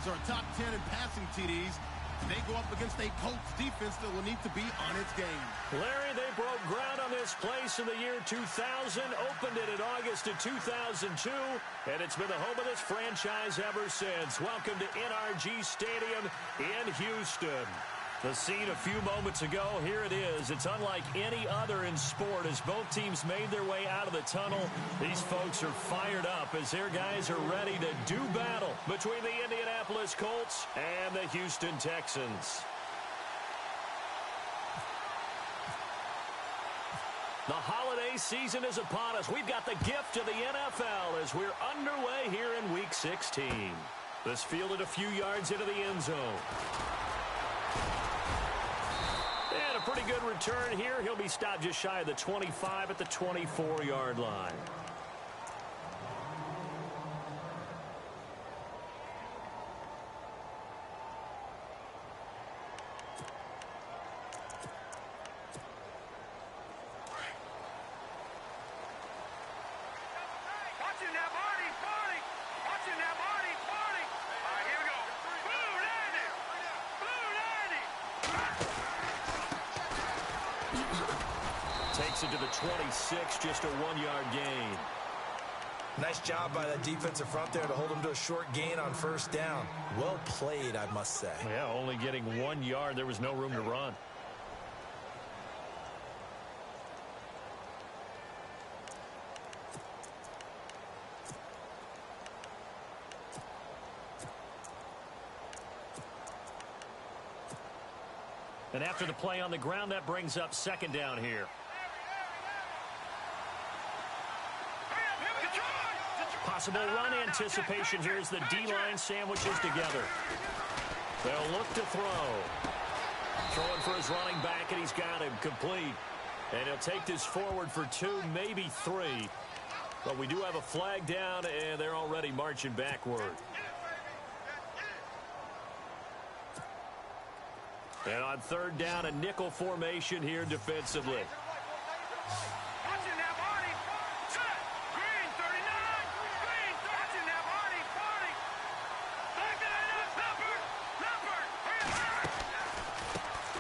yards or a top 10 in passing TDs. They go up against a Colts defense that will need to be on its game. Larry, they broke ground on this place in the year 2000, opened it in August of 2002, and it's been the home of this franchise ever since. Welcome to NRG Stadium in Houston. The scene a few moments ago, here it is. It's unlike any other in sport as both teams made their way out of the tunnel. These folks are fired up as their guys are ready to do battle between the Indianapolis Colts and the Houston Texans. The holiday season is upon us. We've got the gift of the NFL as we're underway here in Week 16. This fielded a few yards into the end zone. And a pretty good return here. He'll be stopped just shy of the 25 at the 24-yard line. Takes it to the 26, just a 1-yard gain. Nice job by that defensive front there to hold him to a short gain on first down. Well played, I must say. Yeah, only getting 1 yard. There was no room to run. And after the play on the ground, that brings up second down here. Possible run anticipation here as the D-line sandwiches together. They'll look to throw. Throwing for his running back, and he's got him complete. And he'll take this forward for 2, maybe 3. But we do have a flag down, and they're already marching backward. And on third down, a nickel formation here defensively.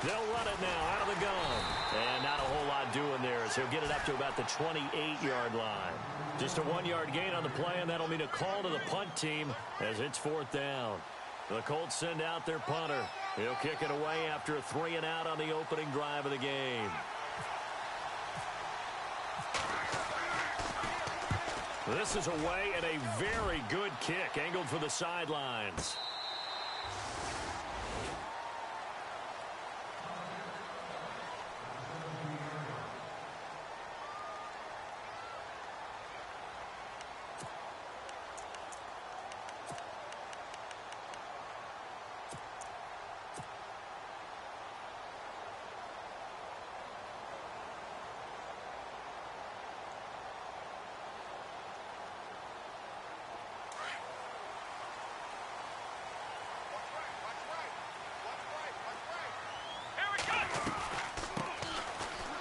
They'll run it now out of the gun. And not a whole lot doing there as he'll get it up to about the 28-yard line. Just a 1-yard gain on the play, and that'll mean a call to the punt team as it's fourth down. The Colts send out their punter. He'll kick it away after a 3-and-out on the opening drive of the game. This is away and a very good kick angled for the sidelines.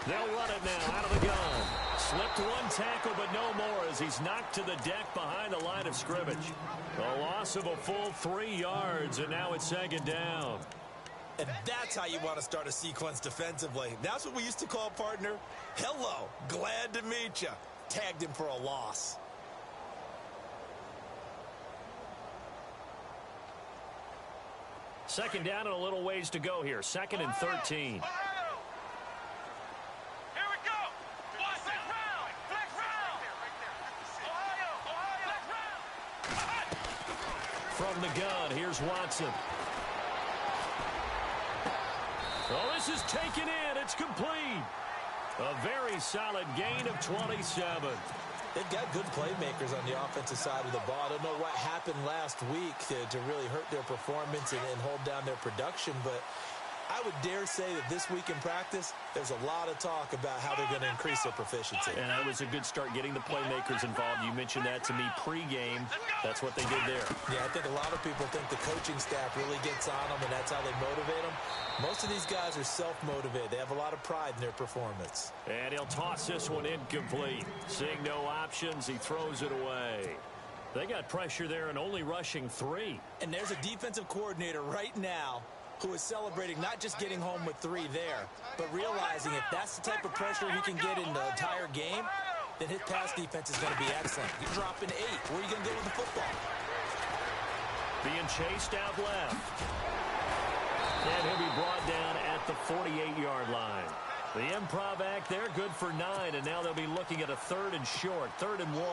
They'll run it now out of the gun. Slipped one tackle, but no more as he's knocked to the deck behind the line of scrimmage. A loss of a full 3 yards, and now it's second down. And that's how you want to start a sequence defensively. That's what we used to call partner. Hello, glad to meet you. Tagged him for a loss. Second down and a little ways to go here. Second and 13. From the gun, here's Watson. Oh, this is taken in. It's complete. A very solid gain of 27. They've got good playmakers on the offensive side of the ball. I don't know what happened last week to really hurt their performance and hold down their production, but I would dare say that this week in practice, there's a lot of talk about how they're going to increase their proficiency. And that was a good start getting the playmakers involved. You mentioned that to me pregame. That's what they did there. Yeah, I think a lot of people think the coaching staff really gets on them, and that's how they motivate them. Most of these guys are self-motivated. They have a lot of pride in their performance. And he'll toss this one incomplete. Seeing no options, he throws it away. They got pressure there and only rushing 3. And there's a defensive coordinator right now who is celebrating not just getting home with 3 there, but realizing if that's the type of pressure he can get in the entire game, then his pass defense is going to be excellent. You're dropping 8. Where are you going to go with the football? Being chased out left. And he'll be brought down at the 48-yard line. The improv act there, good for 9, and now they'll be looking at a 3rd and short, 3rd and 1.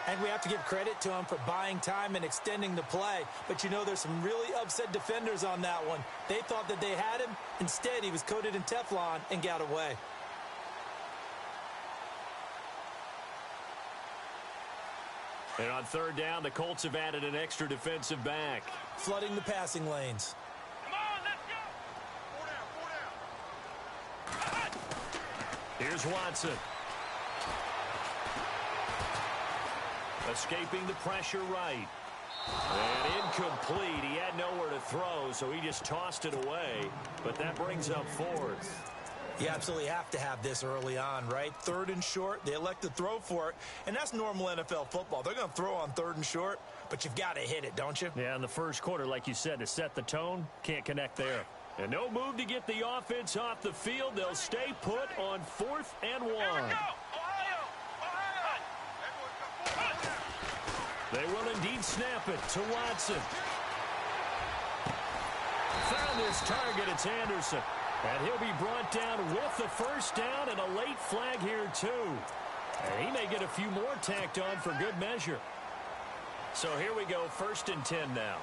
And we have to give credit to him for buying time and extending the play. But, you know, there's some really upset defenders on that one. They thought that they had him. Instead, he was coated in Teflon and got away. And on 3rd down, the Colts have added an extra defensive back. Flooding the passing lanes. Come on, let's go. 4 down. Here's Watson. Escaping the pressure right. And incomplete. He had nowhere to throw, so he just tossed it away. But that brings up 4th. You absolutely have to have this early on, right? 3rd and short, they elect to throw for it, and that's normal NFL football. They're going to throw on 3rd and short, but you've got to hit it, don't you? Yeah, in the first quarter, like you said, to set the tone, can't connect there. And no move to get the offense off the field. They'll stay put on 4th and 1. They will indeed snap it to Watson. Found his target. It's Anderson. And he'll be brought down with the 1st down and a late flag here, too. And he may get a few more tacked on for good measure. So here we go, 1st and 10 now.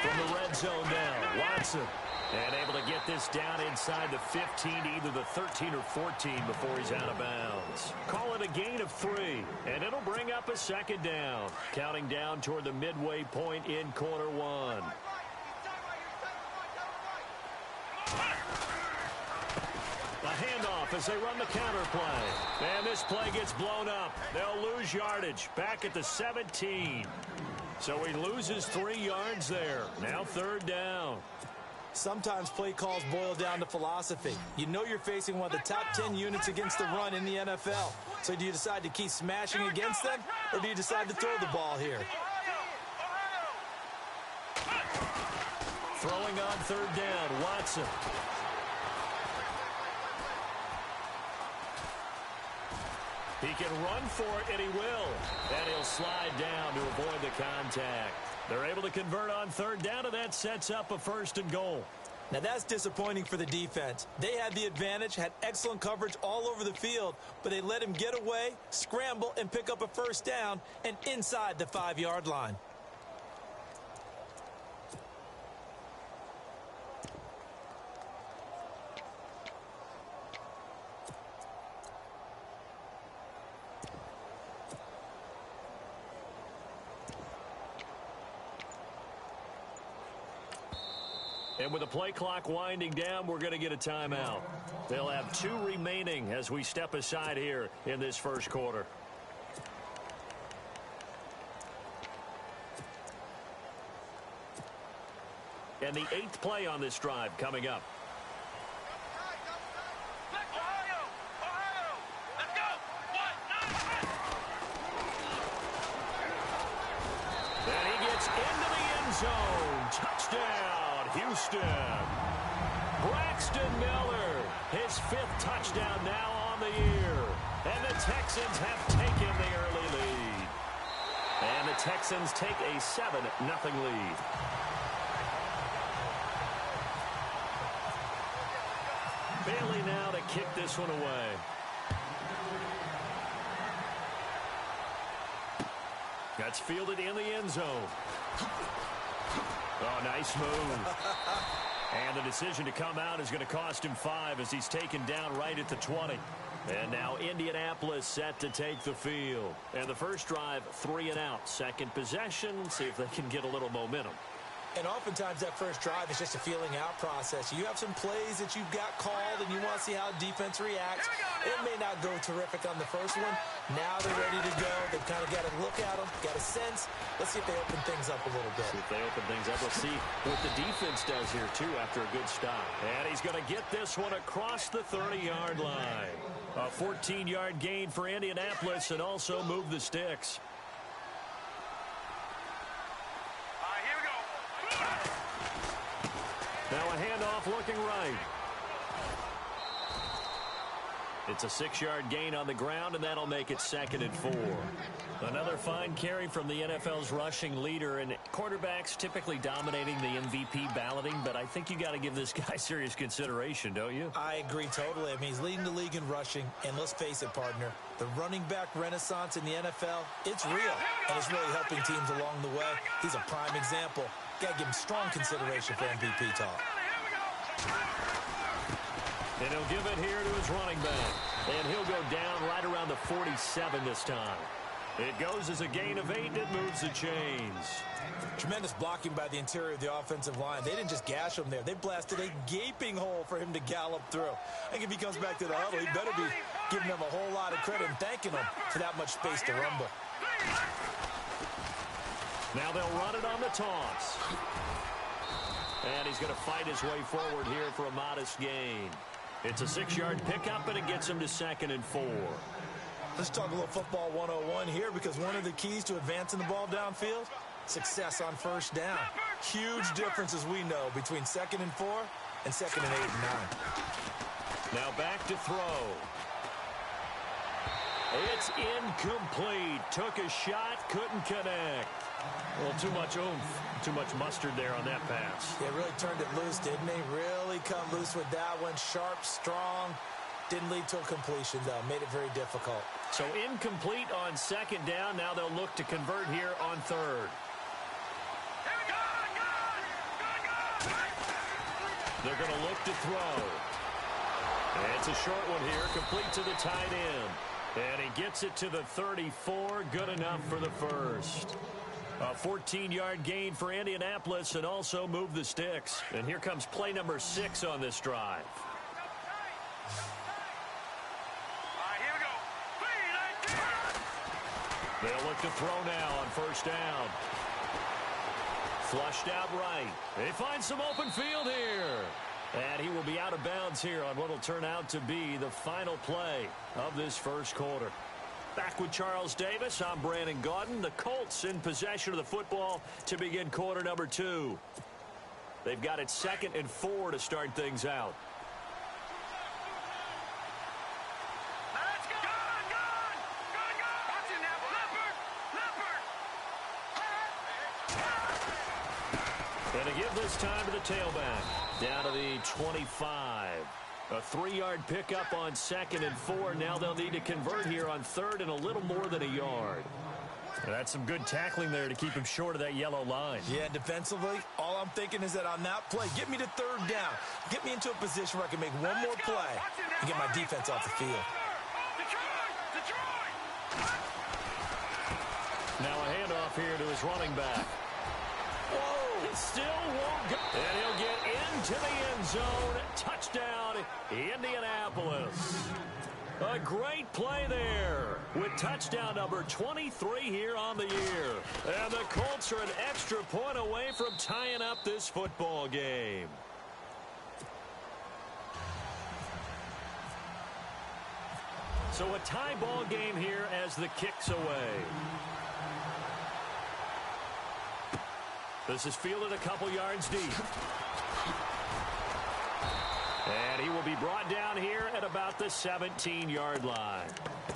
From the red zone now, Watson. And able to get this down inside the 15 to either the 13 or 14 before he's out of bounds. Call it a gain of 3, and it'll bring up a 2nd down. Counting down toward the midway point in quarter 1. A handoff as they run the counter play. And this play gets blown up. They'll lose yardage back at the 17. So he loses 3 yards there. Now 3rd down. Sometimes play calls boil down to philosophy. You know you're facing one of the top 10 units against the run in the NFL. So do you decide to keep smashing against them, or do you decide to throw the ball here? Throwing on 3rd down, Watson. He can run for it, and he will. And he'll slide down to avoid the contact. They're able to convert on 3rd down, and that sets up a 1st and goal. Now, that's disappointing for the defense. They had the advantage, had excellent coverage all over the field, but they let him get away, scramble, and pick up a 1st down and inside the 5-yard line. And with the play clock winding down, we're going to get a timeout. They'll have 2 remaining as we step aside here in this 1st quarter. And the 8th play on this drive coming up. And he gets into the end zone. Touchdown. Houston. Braxton Miller, his 5th touchdown now on the year. And the Texans have taken the early lead. And the Texans take a 7-0 lead. Bailey now to kick this one away. That's fielded in the end zone. Oh, nice move. And the decision to come out is going to cost him 5 as he's taken down right at the 20. And now Indianapolis set to take the field. And the 1st drive, 3 and out. 2nd possession, see if they can get a little momentum. 2nd and 10 now. 2nd and 10 now. And oftentimes that first drive is just a feeling out process. You have some plays that you've got called and you want to see how defense reacts. It may not go terrific on the first one. Now they're ready to go. They've kind of got to look at them, got a sense. Let's see if they open things up a little bit. See if they open things up. Let's see what the defense does here, too, after a good stop. And he's going to get this one across the 30-yard line. A 14-yard gain for Indianapolis and also move the sticks. Now a handoff looking right. It's a 6-yard gain on the ground, and that'll make it 2nd and 4. Another fine carry from the NFL's rushing leader, and quarterbacks typically dominating the MVP balloting, but I think you got to give this guy serious consideration, don't you? I agree totally. I mean, he's leading the league in rushing, and let's face it, partner, the running back renaissance in the NFL, it's real, and it's really helping teams along the way. He's a prime example. Got to give him strong consideration for MVP talk. And he'll give it here to his running back. And he'll go down right around the 47 this time. It goes as a gain of 8, and it moves the chains. Tremendous blocking by the interior of the offensive line. They didn't just gash him there. They blasted a gaping hole for him to gallop through. I think if he comes back to the huddle, he better be giving them a whole lot of credit and thanking them for that much space to rumble. Now they'll run it on the toss. And he's going to fight his way forward here for a modest gain. It's a 6-yard pickup, and it gets him to 2nd and 4. Let's talk a little football 101 here, because one of the keys to advancing the ball downfield, success on first down. Huge difference, as we know, between 2nd and 4 and 2nd and 8 and 9. Now back to throw. It's incomplete. Took a shot, couldn't connect. A little too much oomph, too much mustard there on that pass. They really turned it loose, didn't they? Really cut loose with that one. Sharp, strong. Didn't lead to a completion, though. Made it very difficult. So incomplete on 2nd down. Now they'll look to convert here on 3rd. They're going to look to throw. And it's a short one here, complete to the tight end. And he gets it to the 34, good enough for the first. A 14-yard gain for Indianapolis and also move the sticks. And here comes play number 6 on this drive. They'll look to throw now on first down. Flushed out right. They find some open field here. And he will be out of bounds here on what will turn out to be the final play of this first quarter. Back with Charles Davis, I'm Brandon Gaudin. The Colts in possession of the football to begin quarter number 2. They've got it 2nd and 4 to start things out. And to give this time to the tailback. Down to the 25. A 3-yard pickup on 2nd and 4. Now they'll need to convert here on 3rd and a little more than a yard. And that's some good tackling there to keep him short of that yellow line. Yeah, defensively, all I'm thinking is that on that play, get me to 3rd down. Get me into a position where I can make one more play and get my defense off the field. Now a handoff here to his running back. Whoa! It still won't go. And he'll get into the end zone. Touchdown, Indianapolis. A great play there with touchdown number 23 here on the year. And the Colts are an extra point away from tying up this football game. So a tie ball game here as the kick's away. This is fielded a couple yards deep. And he will be brought down here at about the 17-yard line.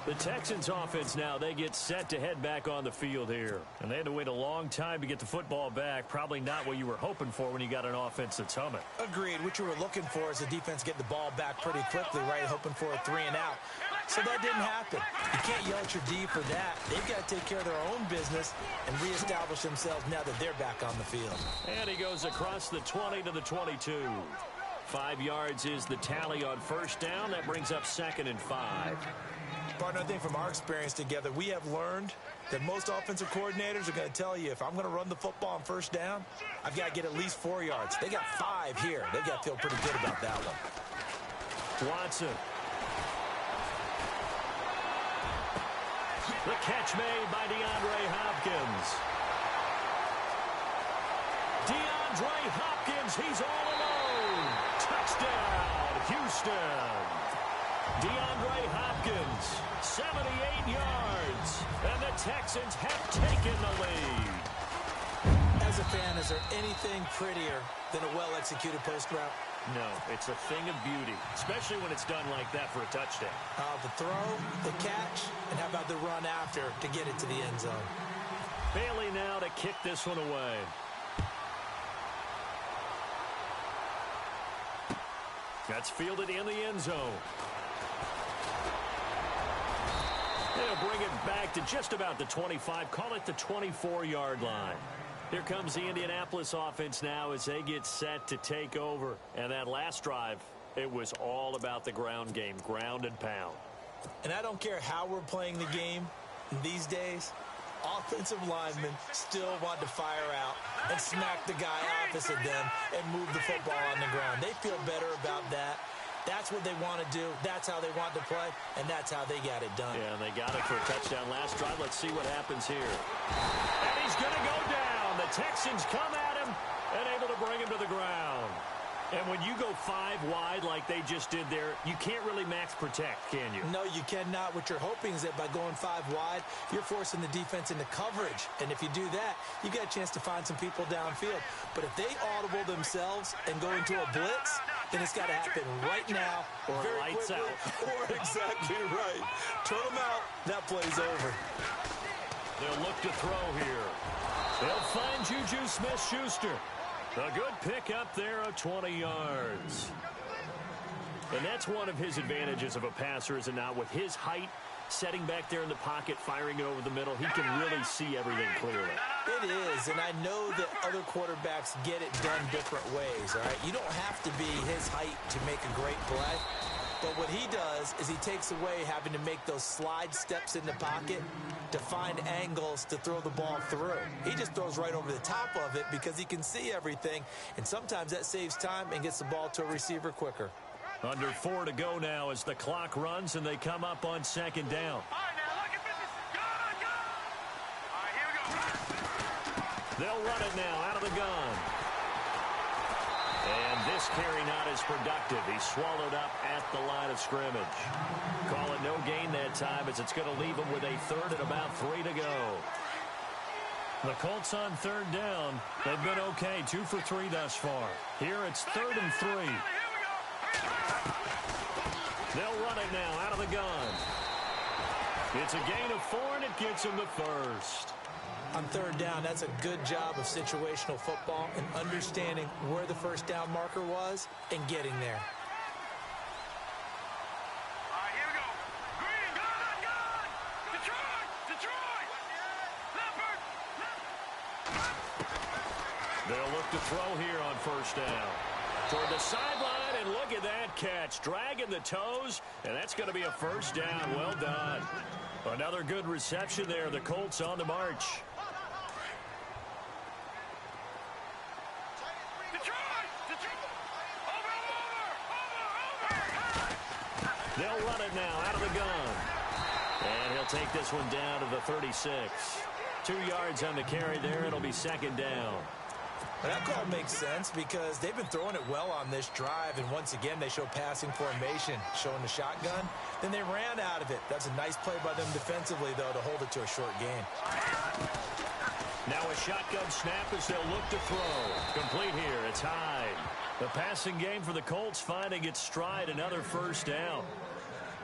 The Texans offense now, they get set to head back on the field here. And they had to wait a long time to get the football back. Probably not what you were hoping for when you got an offense that's humming. Agreed. What you were looking for is the defense getting the ball back pretty quickly, right? Hoping for a 3 and out. So that didn't happen. You can't yell at your D for that. They've got to take care of their own business and reestablish themselves now that they're back on the field. And he goes across the 20 to the 22. 5 yards is the tally on first down. That brings up 2nd and 5. Partner, I think from our experience together, we have learned that most offensive coordinators are going to tell you, if I'm going to run the football on first down, I've got to get at least 4 yards. They got 5 here. They've got to feel pretty good about that one. Watson. The catch made by DeAndre Hopkins. DeAndre Hopkins, he's all alone. Touchdown, Houston. DeAndre Hopkins, 78 yards, and the Texans have taken the lead. As a fan, is there anything prettier than a well-executed post route? No, it's a thing of beauty, especially when it's done like that for a touchdown. The throw, the catch, and how about the run after to get it to the end zone? Bailey now to kick this one away. That's fielded in the end zone. They'll bring it back to just about the 25, call it the 24-yard line. Here comes the Indianapolis offense now as they get set to take over. And that last drive, it was all about the ground game, ground and pound. And I don't care how we're playing the game these days, offensive linemen still want to fire out and smack the guy opposite them and move the football on the ground. They feel better about that. That's what they want to do. That's how they want to play, and that's how they got it done. Yeah, and they got it for a touchdown last drive. Let's see what happens here. And he's going to go down. The Texans come at him and able to bring him to the ground. And when you go 5 wide like they just did there, you can't really max protect, can you? No, you cannot. What you're hoping is that by going 5 wide, you're forcing the defense into coverage. And if you do that, you got a chance to find some people downfield. But if they audible themselves and go into a blitz, then it's got to happen right now. Or lights out. Or exactly right. Turn them out. That play's over. They'll look to throw here. They'll find Juju Smith-Schuster. A good pick up there of 20 yards. And that's one of his advantages of a passer, is it not? With his height, setting back there in the pocket, firing it over the middle, he can really see everything clearly. It is, and I know that other quarterbacks get it done different ways, all right? You don't have to be his height to make a great play. But what he does is he takes away having to make those slide steps in the pocket to find angles to throw the ball through. He just throws right over the top of it because he can see everything, and sometimes that saves time and gets the ball to a receiver quicker. Under 4 to go now as the clock runs and they come up on second down. All right, now look at this. Go. All right, here we go. They'll run it now out of the gun. And this carry not as productive. He's swallowed up at the line of scrimmage. Call it no gain that time as it's going to leave him with a third and about 3 to go. The Colts on third down. They've been okay, 2 for 3 thus far. Here it's 3rd and 3. They'll run it now out of the gun. It's a gain of 4, and it gets him the first. On third down, that's a good job of situational football and understanding where the first down marker was and getting there. All right, here we go. Green, gun. Detroit. Leopard. They'll look to throw here on first down. Toward the sideline, and look at that catch. Dragging the toes, and that's going to be a first down. Well done. Another good reception there. The Colts on the march. They'll run it now out of the gun. And he'll take this one down to the 36. 2 yards on the carry there. It'll be second down. That call makes sense because they've been throwing it well on this drive, and once again they show passing formation, showing the shotgun. Then they ran out of it. That's a nice play by them defensively, though, to hold it to a short gain. Now a shotgun snap as they'll look to throw. Complete here. It's Hyde. The passing game for the Colts finding its stride, another first down.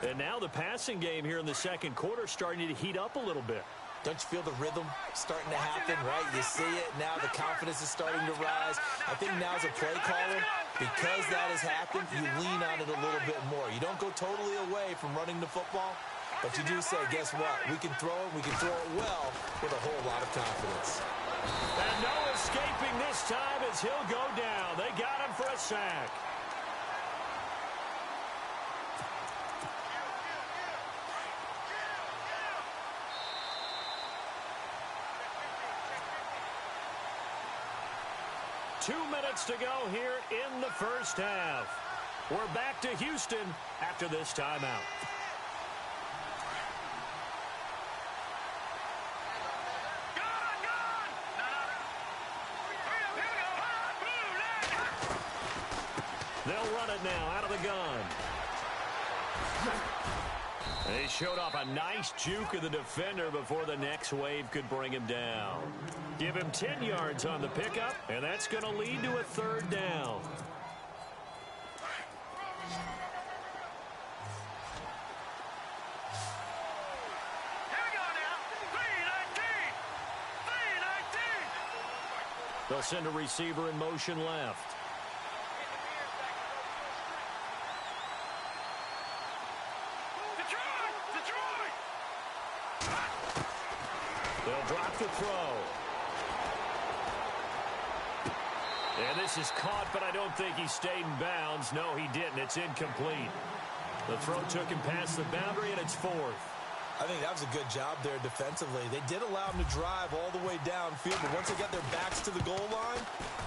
And now the passing game here in the second quarter starting to heat up a little bit. Don't you feel the rhythm starting to happen, right? You see it. Now the confidence is starting to rise. I think now as a play caller, because that has happened, you lean on it a little bit more. You don't go totally away from running the football, but you do say, guess what? We can throw it. We can throw it well with a whole lot of confidence. And no escaping this time as he'll go down. They got him for a sack. 2 minutes to go here in the first half. We're back to Houston after this timeout. They'll run it now out of the gun. They showed off a nice juke of the defender before the next wave could bring him down. Give him 10 yards on the pickup, and that's going to lead to a third down. They'll send a receiver in motion left. They'll drop the throw. And this is caught, but I don't think he stayed in bounds. No, he didn't. It's incomplete. The throw took him past the boundary, and it's fourth. I think that was a good job there defensively. They did allow him to drive all the way downfield, but once they got their backs to the goal line,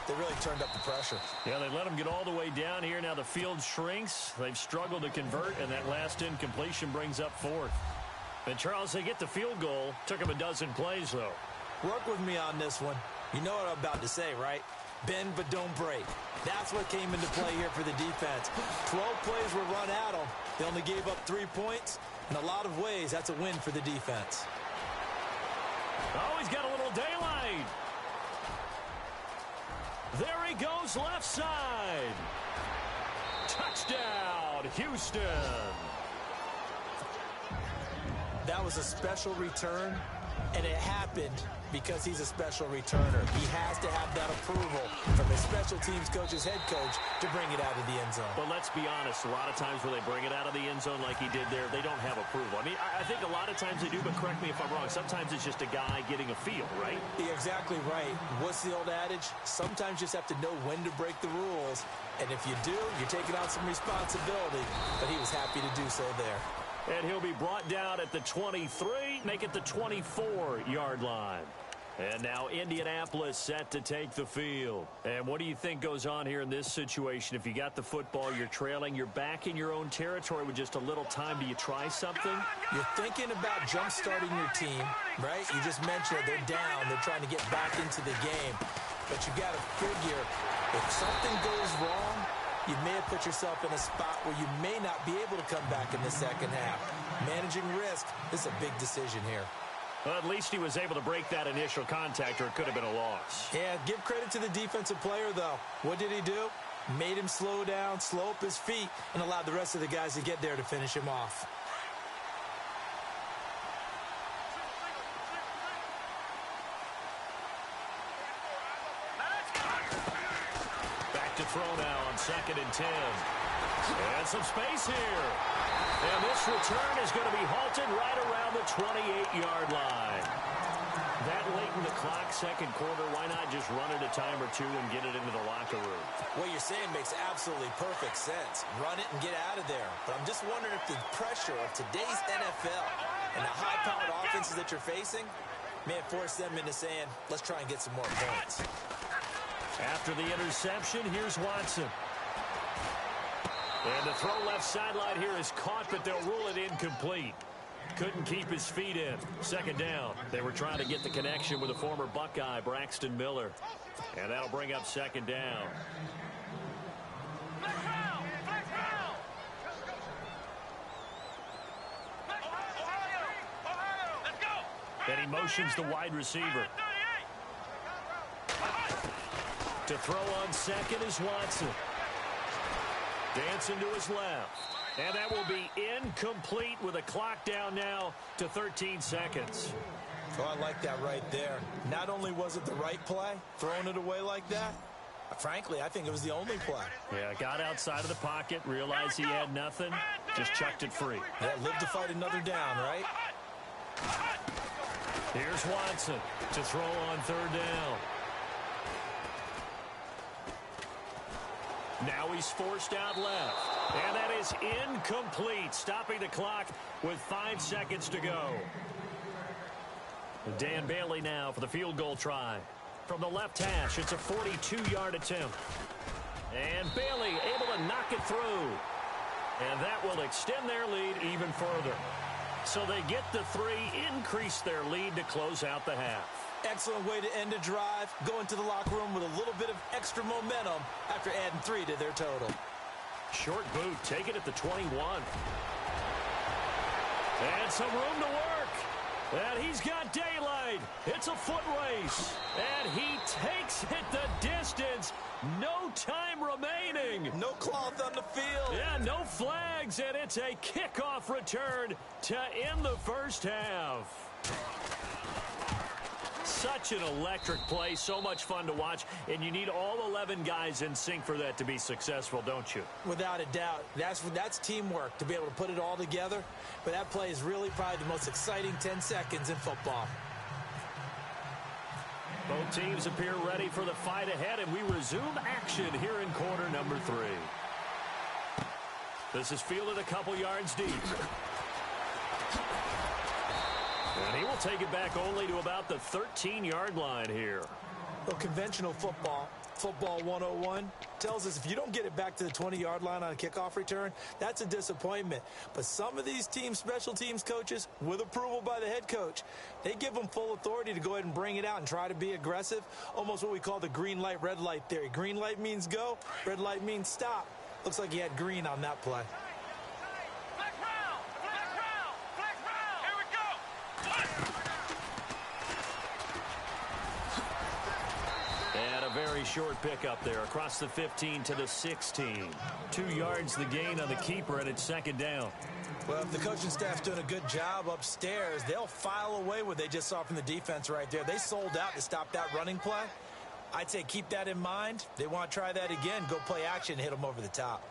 they really turned up the pressure. Yeah, they let him get all the way down here. Now the field shrinks. They've struggled to convert, and that last incompletion brings up fourth. And, Charles, they get the field goal. Took him a dozen plays, though. Work with me on this one. You know what I'm about to say, right? Bend but don't break. That's what came into play here for the defense. 12 plays were run at them. They only gave up 3 points. In a lot of ways, that's a win for the defense. Oh, he's got a little daylight. There he goes, left side. Touchdown, Houston. That was a special return, and it happened because he's a special returner. He has to have that approval from his special teams coach's head coach to bring it out of the end zone. But let's be honest, a lot of times when they bring it out of the end zone like he did there, they don't have approval. I mean, I think a lot of times they do, but correct me if I'm wrong. Sometimes it's just a guy getting a feel, right? You're exactly right. What's the old adage? Sometimes you just have to know when to break the rules, and if you do, you're taking on some responsibility, but he was happy to do so there. And he'll be brought down at the 23, make it the 24-yard line. And now Indianapolis set to take the field. And what do you think goes on here in this situation? If you got the football, you're trailing, you're back in your own territory with just a little time. Do you try something? You're thinking about jump-starting your team, right? You just mentioned it. They're down. They're trying to get back into the game. But you got to figure, if something goes wrong, you may have put yourself in a spot where you may not be able to come back in the second half. Managing risk is a big decision here. Well, at least he was able to break that initial contact, or it could have been a loss. Yeah, give credit to the defensive player, though. What did he do? Made him slow down, slow up his feet, and allowed the rest of the guys to get there to finish him off. Back to throw now on 2nd and 10. And some space here. And this return is going to be halted right around the 28-yard line. That late in the clock, second quarter, why not just run it a time or two and get it into the locker room? What you're saying makes absolutely perfect sense. Run it and get out of there. But I'm just wondering if the pressure of today's NFL and the high-powered offenses that you're facing may have forced them into saying, let's try and get some more points. After the interception, here's Watson. And the throw left sideline here is caught, but they'll rule it incomplete. Couldn't keep his feet in. Second down. They were trying to get the connection with a former Buckeye, Braxton Miller. And that'll bring up second down. And he motions the wide receiver. To throw on second is Watson. Dancing to his left. And that will be incomplete with a clock down now to 13 seconds. Oh, I like that right there. Not only was it the right play, throwing it away like that, frankly, I think it was the only play. Yeah, got outside of the pocket, realized he had nothing, just chucked it free. Yeah, live to fight another down, right? Here's Watson to throw on third down. Now he's forced out left. And that is incomplete, stopping the clock with 5 seconds to go. Dan Bailey now for the field goal try. From the left hash, it's a 42-yard attempt. And Bailey able to knock it through. And that will extend their lead even further. So they get the 3, increase their lead to close out the half. Excellent way to end a drive. Go into the locker room with a little bit of extra momentum after adding 3 to their total. Short boot, take it at the 21. And some room to work. And he's got daylight. It's a foot race. And he takes it the distance. No time remaining. No cloth on the field. Yeah, no flags. And it's a kickoff return to end the first half. Such an electric play, so much fun to watch, and you need all 11 guys in sync for that to be successful, don't you? Without a doubt. That's teamwork, to be able to put it all together. But that play is really probably the most exciting 10 seconds in football. Both teams appear ready for the fight ahead, and we resume action here in quarter number 3. This is fielded a couple yards deep. And he will take it back only to about the 13-yard line here. Well, conventional football 101, tells us if you don't get it back to the 20-yard line on a kickoff return, that's a disappointment. But some of these teams, special teams coaches, with approval by the head coach, they give them full authority to go ahead and bring it out and try to be aggressive, almost what we call the green light, red light theory. Green light means go, red light means stop. Looks like he had green on that play. Very short pickup there across the 15 to the 16. 2 yards the gain on the keeper, and it's second down. Well, if the coaching staff's doing a good job upstairs, they'll file away what they just saw from the defense right there. They sold out to stop that running play. I'd say keep that in mind. They want to try that again. Go play action, hit them over the top.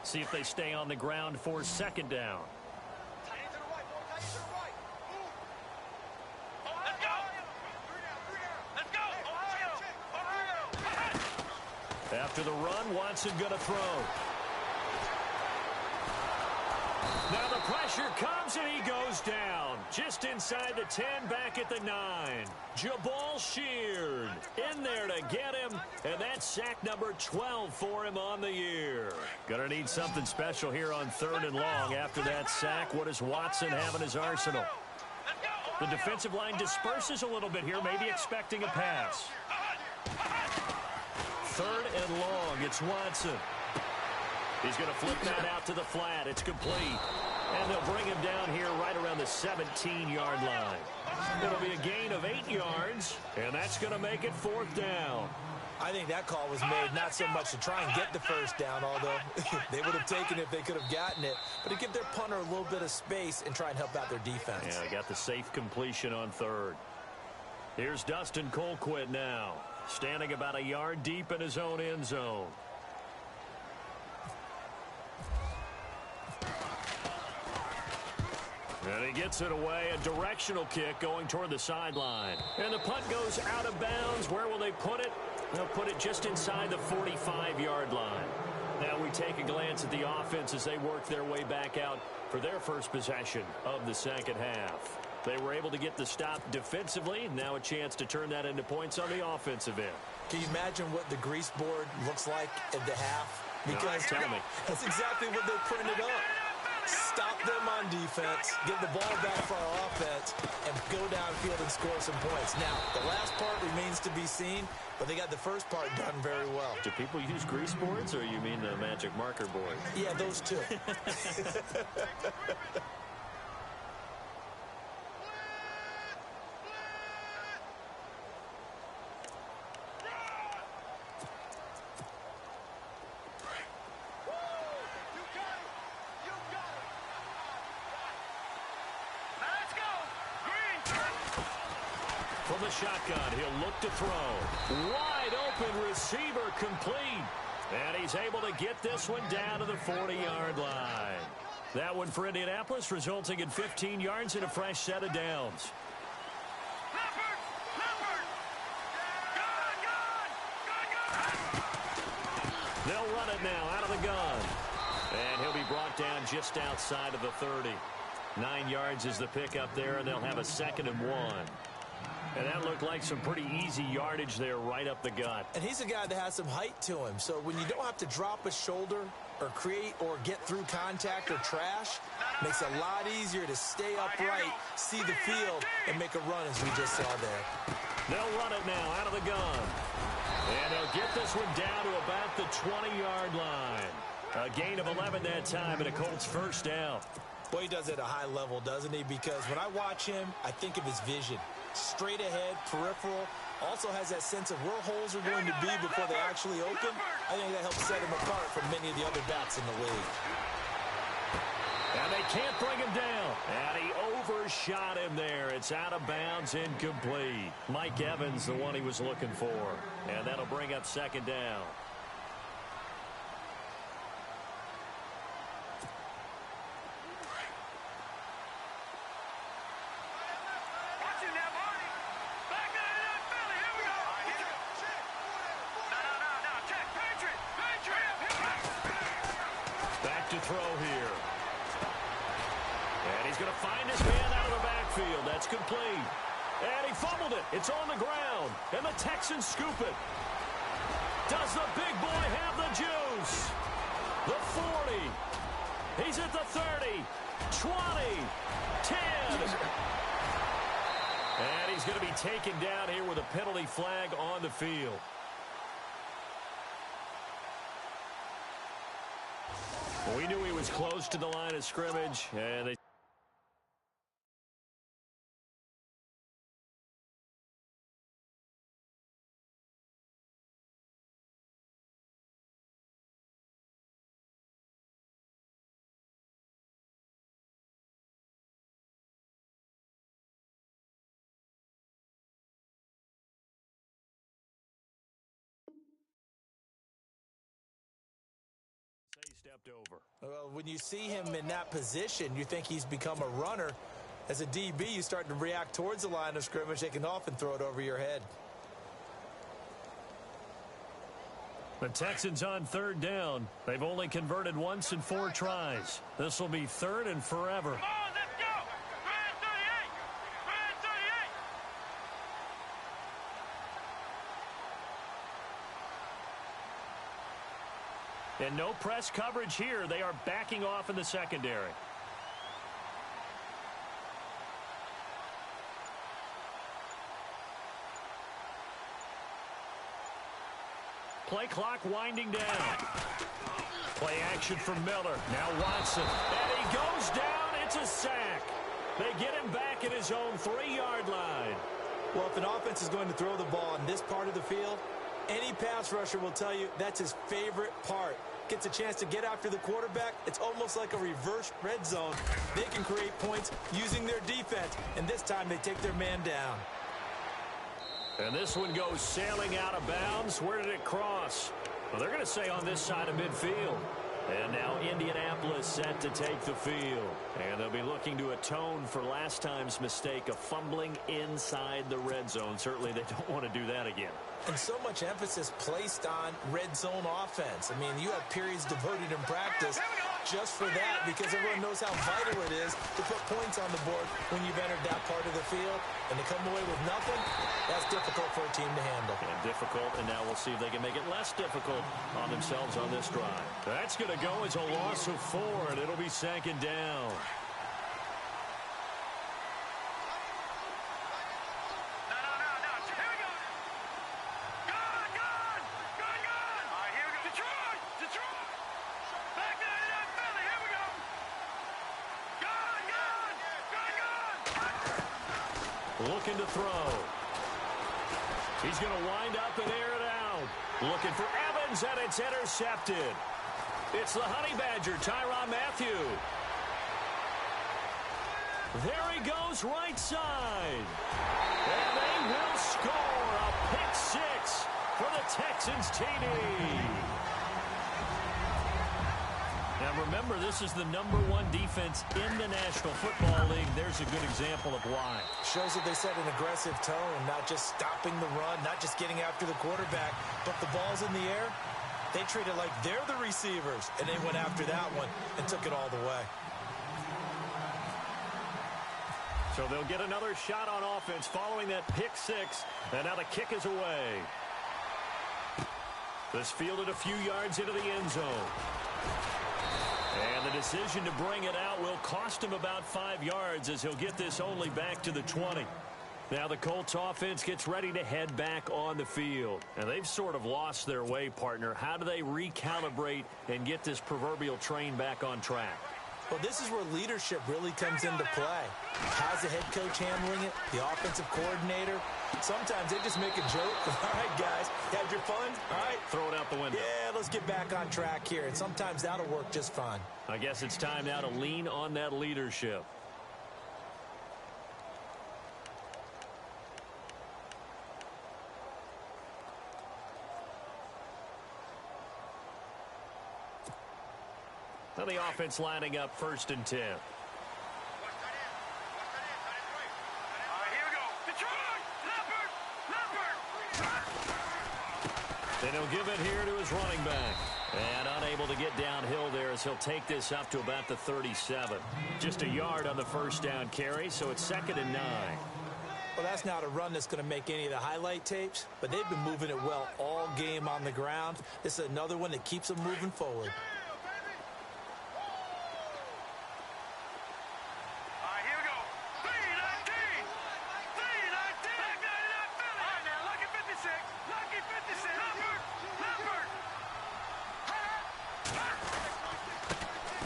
See if they stay on the ground for second down. After the run, Watson going to throw. Now the pressure comes and he goes down. Just inside the 10, back at the 9. Jabal Sheard in there to get him. And that's sack number 12 for him on the year. Gonna need something special here on 3rd and long. After that sack, what does Watson have in his arsenal? The defensive line disperses a little bit here, maybe expecting a pass. 3rd and long, it's Watson. He's going to flip that out to the flat. It's complete. And they'll bring him down here right around the 17-yard line. It'll be a gain of 8 yards, and that's going to make it 4th down. I think that call was made not so much to try and get the first down, although they would have taken it if they could have gotten it, but to give their punter a little bit of space and try and help out their defense. Yeah, got the safe completion on 3rd. Here's Dustin Colquitt now, standing about a yard deep in his own end zone. And he gets it away, a directional kick going toward the sideline. And the punt goes out of bounds. Where will they put it? They'll put it just inside the 45-yard line. Now we take a glance at the offense as they work their way back out for their first possession of the second half. They were able to get the stop defensively. Now a chance to turn that into points on the offensive end. Can you imagine what the grease board looks like at the half? Because tell me. That's exactly what they printed up. Stop them on defense, get the ball back for our offense, and go downfield and score some points. Now, the last part remains to be seen, but they got the first part done very well. Do people use grease boards, or you mean the magic marker board? Yeah, those two. From the shotgun, he'll look to throw. Wide open receiver complete. And he's able to get this one down to the 40-yard line. That one for Indianapolis, resulting in 15 yards and a fresh set of downs. They'll run it now out of the gun. And he'll be brought down just outside of the 30. 9 yards is the pickup there, and they'll have a 2nd and 1. And that looked like some pretty easy yardage there right up the gut. And he's a guy that has some height to him. So when you don't have to drop a shoulder or create or get through contact or trash, makes it a lot easier to stay upright, see the field, and make a run as we just saw there. They'll run it now out of the gun. And they'll get this one down to about the 20-yard line. A gain of 11 that time, and a Colts first down. Well, he does it at a high level, doesn't he? Because when I watch him, I think of his vision. Straight ahead, peripheral, also has that sense of where holes are going to be before they actually open. I think that helps set him apart from many of the other backs in the league. And they can't bring him down. And he overshot him there. It's out of bounds, incomplete. Mike Evans, the one he was looking for. And that'll bring up 2nd down. To throw here. And he's going to find his man out of the backfield. That's complete. And he fumbled it. It's on the ground. And the Texans scoop it. Does the big boy have the juice? The 40. He's at the 30. 20. 10. And he's going to be taken down here with a penalty flag on the field. We knew he was close to the line of scrimmage, and they stepped over. Well, when you see him in that position, you think he's become a runner. As a DB, you start to react towards the line of scrimmage. They can often throw it over your head. The Texans on 3rd down. They've only converted once in 4 tries. This will be 3rd and forever. Come on, let's go! Red 38! Red 38! And no press coverage here. They are backing off in the secondary. Play clock winding down. Play action from Miller. Now Watson. And he goes down. It's a sack. They get him back at his own 3-yard line. Well, if an offense is going to throw the ball in this part of the field, any pass rusher will tell you that's his favorite part. Gets a chance to get after the quarterback. It's almost like a reverse red zone. They can create points using their defense, and this time they take their man down. And this one goes sailing out of bounds. Where did it cross? Well, they're going to say on this side of midfield. And now Indianapolis set to take the field. And they'll be looking to atone for last time's mistake of fumbling inside the red zone. Certainly they don't want to do that again. And so much emphasis placed on red zone offense. I mean, you have periods devoted in practice just for that, because everyone knows how vital it is to put points on the board when you've entered that part of the field. And to come away with nothing, that's difficult for a team to handle. And difficult, and now we'll see if they can make it less difficult on themselves on this drive. That's going to go as a loss of 4, and it'll be 2nd down. Looking to throw. He's going to wind up and air it out. Looking for Evans, and it's intercepted. It's the Honey Badger, Tyrann Mathieu. There he goes, right side. And they will score a pick 6 for the Texans TD. Now remember, this is the #1 defense in the National Football League. There's a good example of why. Shows that they set an aggressive tone, not just stopping the run, not just getting after the quarterback, but the ball's in the air. They treat it like they're the receivers, and they went after that one and took it all the way. So they'll get another shot on offense following that pick six. And now the kick is away. This fielded a few yards into the end zone. And the decision to bring it out will cost him about 5 yards as he'll get this only back to the 20. Now the Colts offense gets ready to head back on the field. And they've sort of lost their way, partner. How do they recalibrate and get this proverbial train back on track? Well, this is where leadership really comes into play. How's the head coach handling it? The offensive coordinator? Sometimes they just make a joke. All right, guys, you had your fun? All right. Throw it out the window. Yeah, let's get back on track here. And sometimes that'll work just fine. I guess it's time now to lean on that leadership. Now the offense lining up 1st and 10. Here we go. Detroit! Leopard! And he'll give it here to his running back. And unable to get downhill there as he'll take this up to about the 37. Just a yard on the 1st down carry, so it's 2nd and 9. Well, that's not a run that's going to make any of the highlight tapes, but they've been moving it well all game on the ground. This is another one that keeps them moving forward.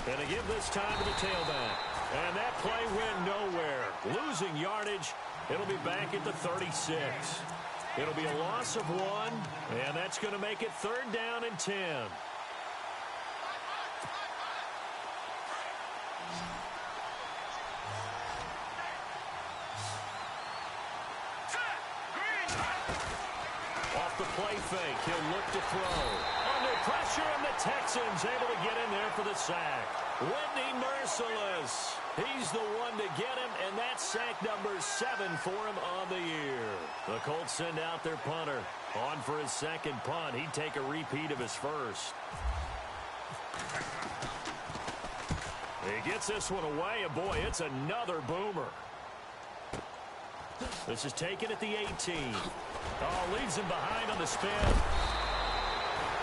And to give this time to the tailback. And that play went nowhere. Losing yardage. It'll be back at the 36. It'll be a loss of 1, and that's going to make it 3rd down and 10. Off the play fake, he'll look to throw. Under pressure, and the Texans able to get in there for the sack. Whitney Merciless. He's the one to get him, and that's sack number 7 for him on the year. The Colts send out their punter. On for his 2nd punt. He'd take a repeat of his first. He gets this one away, and boy, it's another boomer. This is taken at the 18. Oh, leaves him behind on the spin.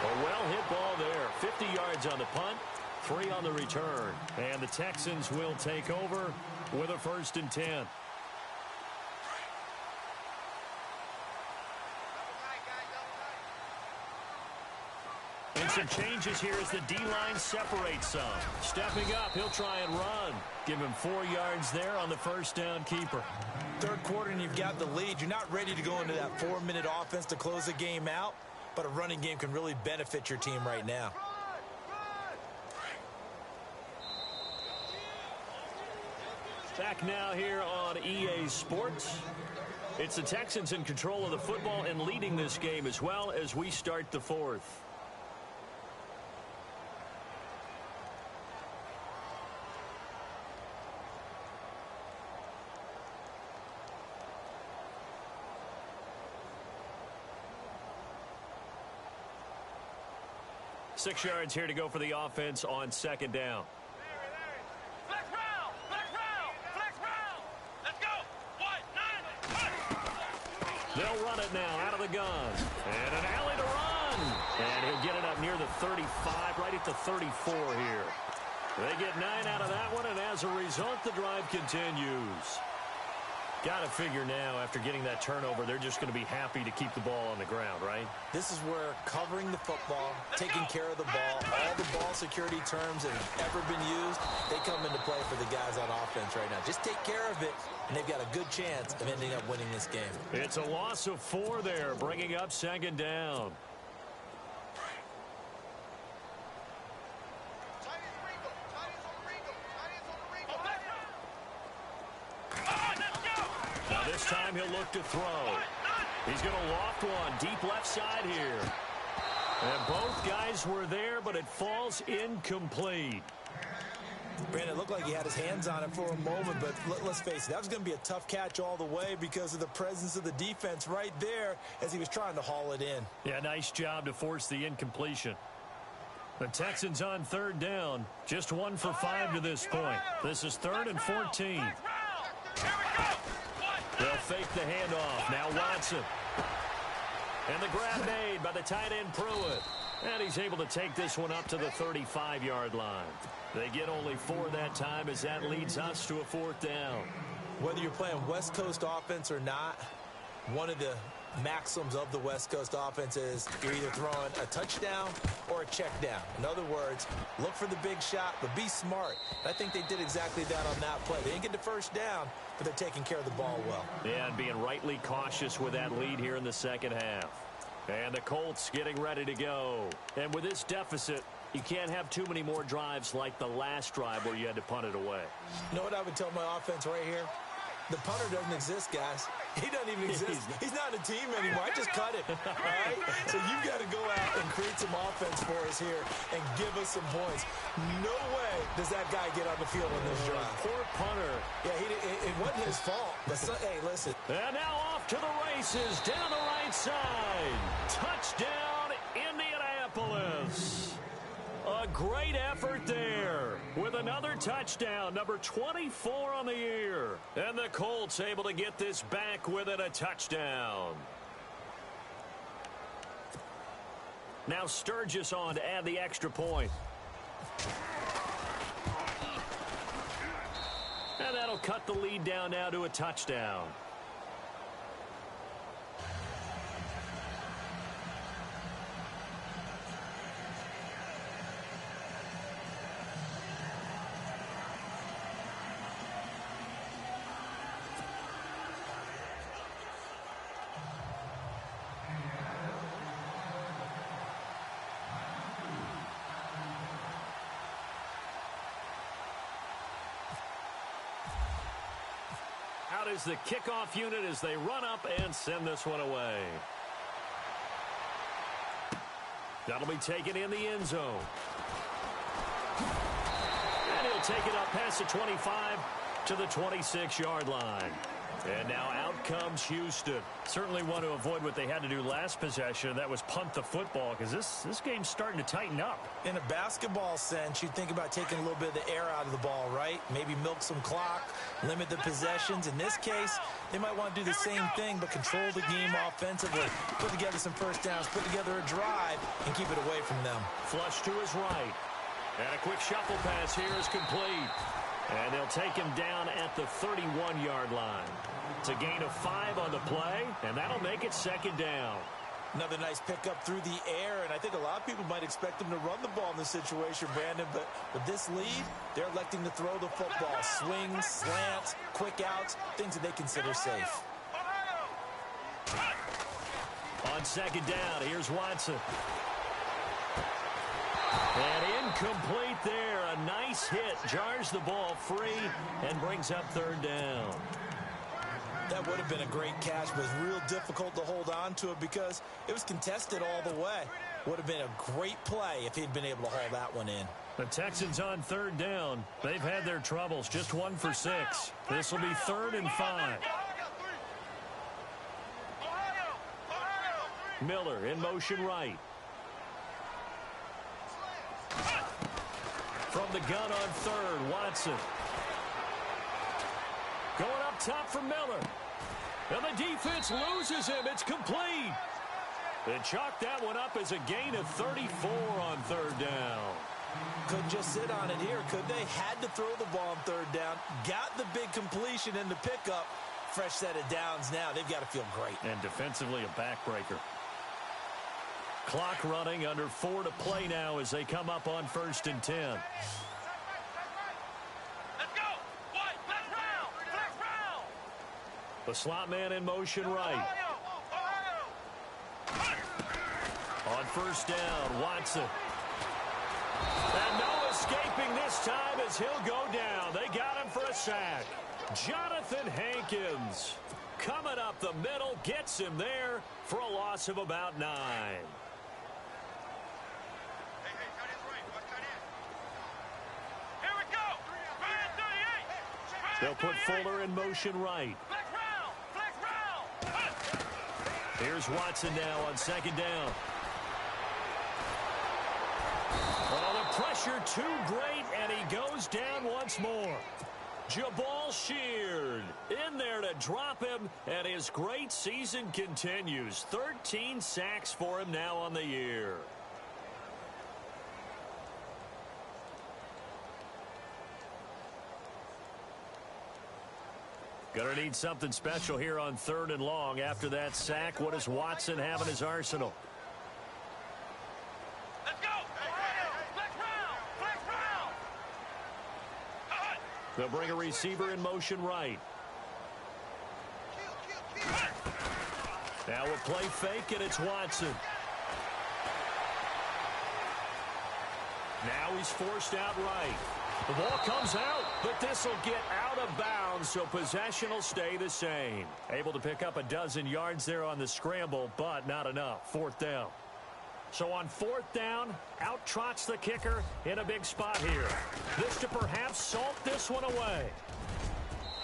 A well-hit ball there. 50 yards on the punt, 3 on the return. And the Texans will take over with a 1st and 10. And some changes here as the D-line separates some. Stepping up, he'll try and run. Give him 4 yards there on the 1st down keeper. 3rd quarter and you've got the lead. You're not ready to go into that 4-minute offense to close the game out, but a running game can really benefit your team right now. Back now here on EA Sports. It's the Texans in control of the football and leading this game as well as we start the 4th. Six yards here to go for the offense on 2nd down. Flex round! Flex round! Flex round! Let's go! 1, 9, 1! They'll run it now out of the gun. And an alley to run. And he'll get it up near the 35, right at the 34 here. They get 9 out of that one, and as a result, the drive continues. Got to figure now, after getting that turnover, they're just going to be happy to keep the ball on the ground, right? This is where covering the football, taking care of the ball, all the ball security terms that have ever been used, they come into play for the guys on offense right now. Just take care of it, and they've got a good chance of ending up winning this game. It's a loss of 4 there, bringing up 2nd down. This time he'll look to throw. He's going to loft one deep left side here. And both guys were there, but it falls incomplete. Brandon, it looked like he had his hands on it for a moment, but let's face it, that was going to be a tough catch all the way because of the presence of the defense right there as he was trying to haul it in. Yeah, nice job to force the incompletion. The Texans on 3rd down, just 1 for 5 to this point. This is 3rd and 14. fake the handoff. Now Watson. And the grab made by the tight end Pruitt. And he's able to take this one up to the 35-yard line. They get only 4 that time as that leads us to a 4th down. Whether you're playing West Coast offense or not, one of the maxims of the West Coast offense is you're either throwing a touchdown or a check down. In other words, look for the big shot, but be smart. I think they did exactly that on that play. They didn't get the first down, but they're taking care of the ball well. Yeah, and being rightly cautious with that lead here in the second half. And the Colts getting ready to go. And with this deficit, you can't have too many more drives like the last drive where you had to punt it away. You know what I would tell my offense right here? The punter doesn't exist, guys. He doesn't even exist. He's not a team anymore. I just cut it. All right? So you've got to go out and create some offense for us here and give us some points. No way does that guy get on the field on this drive. Poor punter. Yeah, it wasn't his fault. But hey, listen. And now off to the races down the right side. Touchdown, Indianapolis. A great effort there with another touchdown, number 24 on the year. And the Colts able to get this back within a touchdown. Now Sturgis on to add the extra point. And that'll cut the lead down now to a touchdown. Out is the kickoff unit as they run up and send this one away. That'll be taken in the end zone. And he'll take it up past the 25 to the 26-yard line. And now out comes Houston. Certainly want to avoid what they had to do last possession. That was punt the football because this game's starting to tighten up. In a basketball sense, you think about taking a little bit of the air out of the ball, right? Maybe milk some clock, limit the possessions. In this case, they might want to do the same thing but control the game offensively. Put together some first downs, put together a drive, and keep it away from them. Flush to his right. And a quick shuffle pass here is complete. And they'll take him down at the 31-yard line. It's a gain of 5 on the play, and that'll make it 2nd down. Another nice pickup through the air, and I think a lot of people might expect them to run the ball in this situation, Brandon, but with this lead, they're electing to throw the football. Swings, slants, quick outs, things that they consider safe. On 2nd down, here's Watson. And incomplete there. A nice hit. Jars the ball free and brings up 3rd down. That would have been a great catch, but it's real difficult to hold on to it because it was contested all the way. Would have been a great play if he'd been able to haul that one in. The Texans on 3rd down. They've had their troubles. Just 1 for 6. This will be 3rd and 5. Miller in motion right. From the gun on 3rd, Watson. Going up top for Miller. And the defense loses him. It's complete. They chalk that one up as a gain of 34 on 3rd down. Couldn't just sit on it here, could they? Had to throw the ball on 3rd down. Got the big completion in the pickup. Fresh set of downs now. They've got to feel great. And defensively, a backbreaker. Clock running, under 4 to play now as they come up on 1st and 10. Let's go! White, flex round! Flex round! The slot man in motion right. On 1st down, Watson. And no escaping this time as he'll go down. They got him for a sack. Jonathan Hankins coming up the middle, gets him there for a loss of about 9. They'll put Fuller in motion right. Here's Watson now on 2nd down. Oh, the pressure too great, and he goes down once more. Jabal Sheard in there to drop him, and his great season continues. 13 sacks for him now on the year. Gonna need something special here on 3rd and long. After that sack, what does Watson have in his arsenal? Let's go! Flex round! Flex round! They'll bring a receiver in motion right. Now a play fake, and it's Watson. Now he's forced out right. The ball comes out, but this will get out of bounds, so possession will stay the same. Able to pick up a dozen yards there on the scramble, but not enough. 4th down. So on 4th down, out trots the kicker in a big spot here. This to perhaps salt this one away.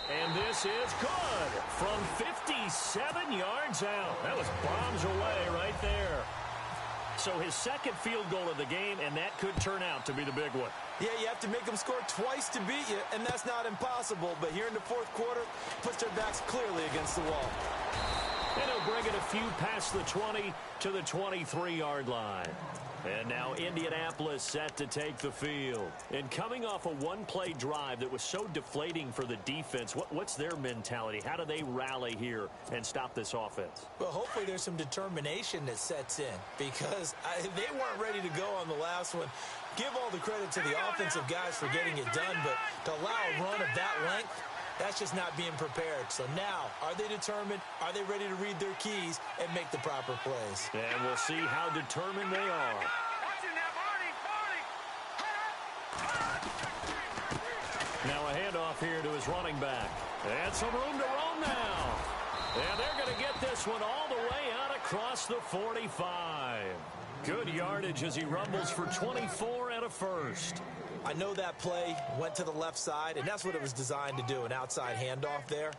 And this is good from 57 yards out. That was bombs away right there. So his 2nd field goal of the game, and that could turn out to be the big one. Yeah, you have to make them score twice to beat you, and that's not impossible. But here in the 4th quarter, puts their backs clearly against the wall. And he'll bring it a few past the 20 to the 23-yard line. And now Indianapolis set to take the field. And coming off a one-play drive that was so deflating for the defense, what's their mentality? How do they rally here and stop this offense? Well, hopefully there's some determination that sets in, because they weren't ready to go on the last one. Give all the credit to the offensive guys for getting it done, but to allow a run of that length, that's just not being prepared. So now, are they determined? Are they ready to read their keys and make the proper plays? And we'll see how determined they are. Now a handoff here to his running back. And some room to roam now. And they're going to get this one all the way out across the 45. Good yardage as he rumbles for 24 and a first. I know that play went to the left side, and that's what it was designed to do, an outside handoff there.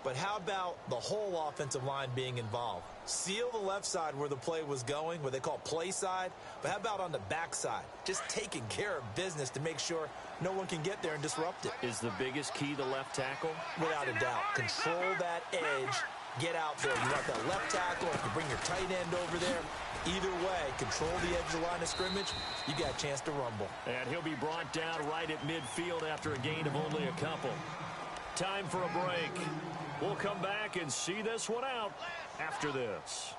But how about the whole offensive line being involved? Seal the left side where the play was going, what they call play side. But how about on the back side? Just taking care of business to make sure no one can get there and disrupt it. Is the biggest key the left tackle? Without a doubt. Control that edge. Get out there. You want that left tackle, or you can bring your tight end over there. Either way, control the edge of the line of scrimmage. You got a chance to rumble. And he'll be brought down right at midfield after a gain of only a couple. Time for a break. We'll come back and see this one out after this.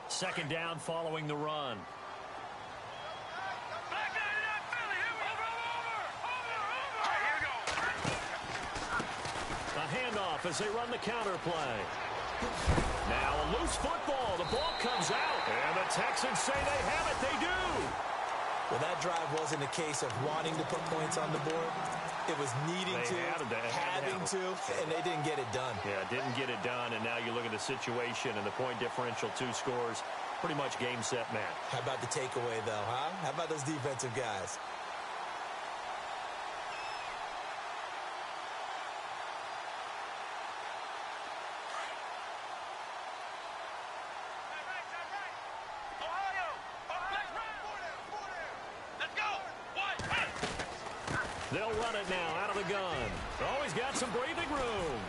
Second down following the run. A handoff as they run the counter play. Now a loose football. The ball comes out. And the Texans say they have it. They do. Well, that drive wasn't a case of wanting to put points on the board. It was needing to, having to, and they didn't get it done. Yeah, didn't get it done, and now you look at the situation and the point differential, 2 scores, pretty much game, set, match. How about the takeaway, though, huh? How about those defensive guys? They'll run it now out of the gun. Always got some breathing room.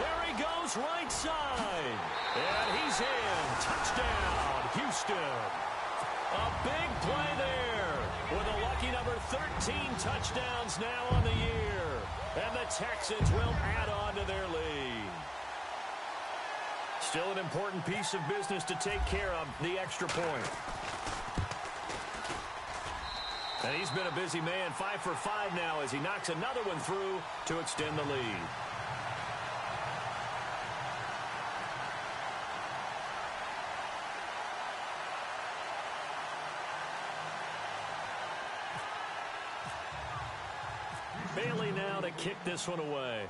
There he goes right side. And he's in. Touchdown, Houston. A big play there with a lucky number 13 touchdowns now on the year. And the Texans will add on to their lead. Still an important piece of business to take care of, the extra point. And he's been a busy man, 5 for 5 now as he knocks another one through to extend the lead. Bailey now to kick this one away.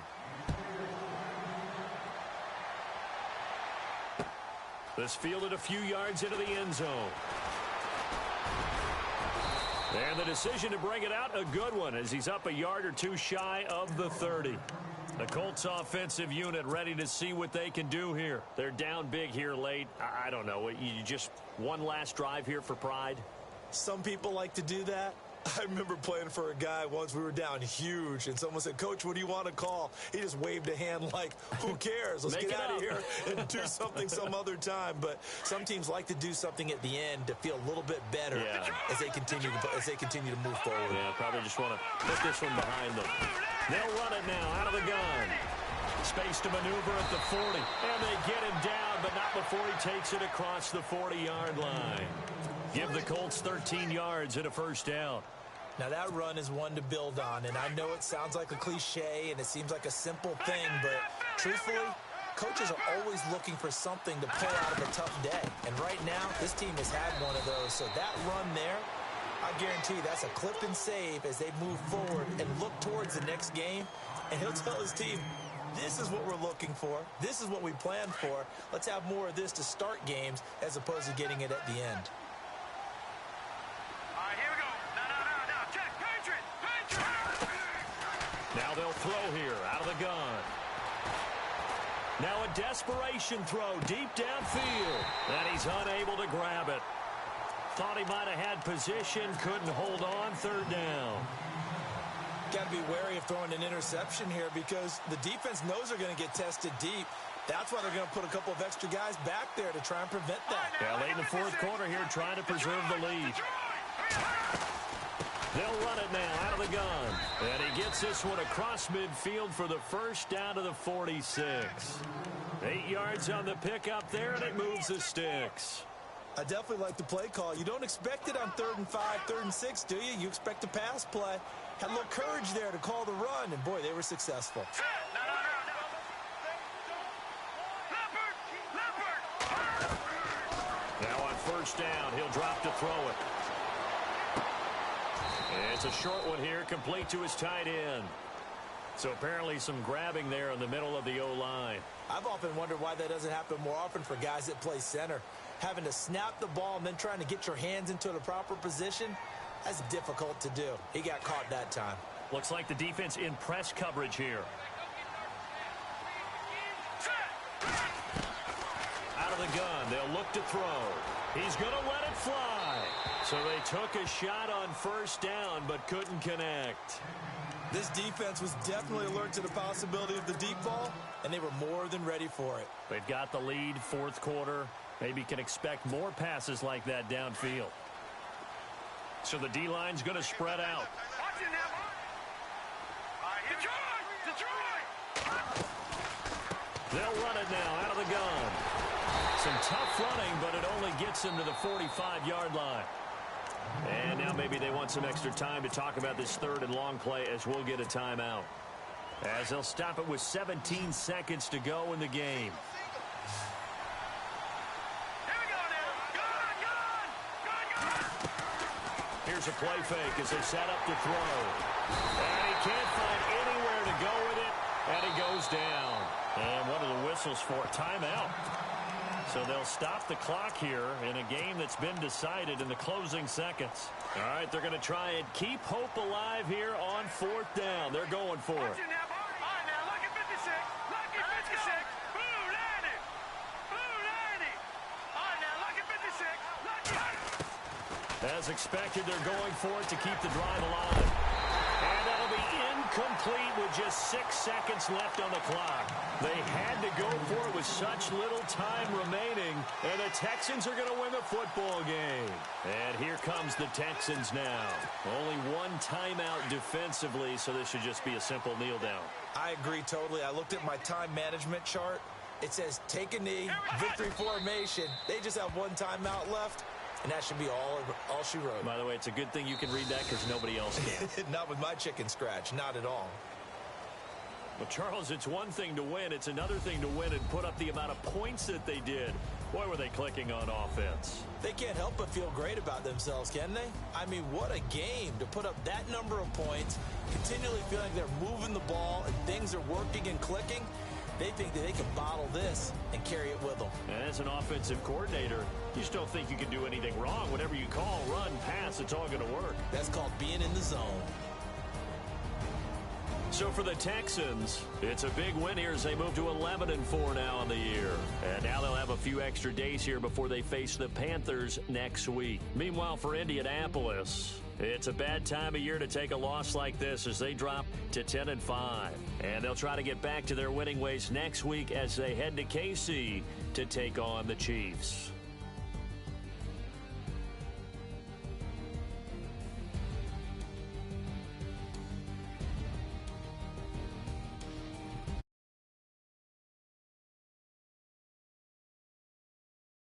This fielded a few yards into the end zone. And the decision to bring it out, a good one, as he's up a yard or two shy of the 30. The Colts offensive unit ready to see what they can do here. They're down big here late. I don't know. You just one last drive here for pride? Some people like to do that. I remember playing for a guy once. We were down huge, and someone said, "Coach, what do you want to call?" He just waved a hand like, who cares? Let's get out of here and do something some other time. But some teams like to do something at the end to feel a little bit better as they continue to move forward. Yeah, probably just want to put this one behind them. They'll run it now out of the gun. Space to maneuver at the 40. And they get him down, but not before he takes it across the 40-yard line. Give the Colts 13 yards and a first down. Now, that run is one to build on, and I know it sounds like a cliche and it seems like a simple thing, but truthfully, coaches are always looking for something to pull out of a tough day. And right now, this team has had one of those. So that run there, I guarantee that's a clip and save as they move forward and look towards the next game. And he'll tell his team, this is what we're looking for. This is what we planned for. Let's have more of this to start games as opposed to getting it at the end. Now they'll throw here out of the gun. Now a desperation throw deep downfield. And he's unable to grab it. Thought he might have had position, couldn't hold on, third down. Got to be wary of throwing an interception here because the defense knows they're going to get tested deep. That's why they're going to put a couple of extra guys back there to try and prevent that. Yeah, late in the fourth quarter here, trying to preserve the lead. They'll run it now out of the gun. And he gets this one across midfield for the first down to the 46. 8 yards on the pickup there, and it moves the sticks. I definitely like the play call. You don't expect it on 3rd and 5, 3rd and 6, do you? You expect a pass play. Had a little courage there to call the run, and boy, they were successful. Now on first down, he'll drop to throw it. And it's a short one here, complete to his tight end. So apparently some grabbing there in the middle of the O-line. I've often wondered why that doesn't happen more often for guys that play center. Having to snap the ball and then trying to get your hands into the proper position, that's difficult to do. He got caught that time. Looks like the defense in press coverage here. Out of the gun, they'll look to throw. He's going to let it fly. So they took a shot on first down but couldn't connect. This defense was definitely alert to the possibility of the deep ball, and they were more than ready for it. They've got the lead, fourth quarter. Maybe can expect more passes like that downfield. So the D-line's going to spread out. They'll run it now out of the gun. Some tough running, but it only gets him to the 45-yard line. And now maybe they want some extra time to talk about this third and long play as we'll get a timeout. As they'll stop it with 17 seconds to go in the game. Here's a play fake as they set up to throw. And he can't find anywhere to go with it, and he goes down. And one of the whistles for a timeout. So they'll stop the clock here in a game that's been decided in the closing seconds. All right, they're going to try and keep hope alive here on fourth down. They're going for it. As expected, they're going for it to keep the drive alive. And that'll be incomplete with just 6 seconds left on the clock. They had to go for it with such little time remaining, and the Texans are going to win the football game. And here comes the Texans now. Only one timeout defensively, so this should just be a simple kneel down. I agree totally. I looked at my time management chart. It says take a knee, victory formation. They just have one timeout left. And that should be all she wrote. By the way, it's a good thing you can read that because nobody else can. Not with my chicken scratch. Not at all. Well, Charles, it's one thing to win. It's another thing to win and put up the amount of points that they did. Boy, were they clicking on offense. They can't help but feel great about themselves, can they? I mean, what a game to put up that number of points, continually feeling they're moving the ball and things are working and clicking. They think that they can bottle this and carry it with them. And as an offensive coordinator, you just don't think you can do anything wrong. Whatever you call, run, pass, it's all going to work. That's called being in the zone. So for the Texans, it's a big win here as they move to 11-4 now in the year. And now they'll have a few extra days here before they face the Panthers next week. Meanwhile, for Indianapolis, it's a bad time of year to take a loss like this as they drop to 10-5. And they'll try to get back to their winning ways next week as they head to KC to take on the Chiefs.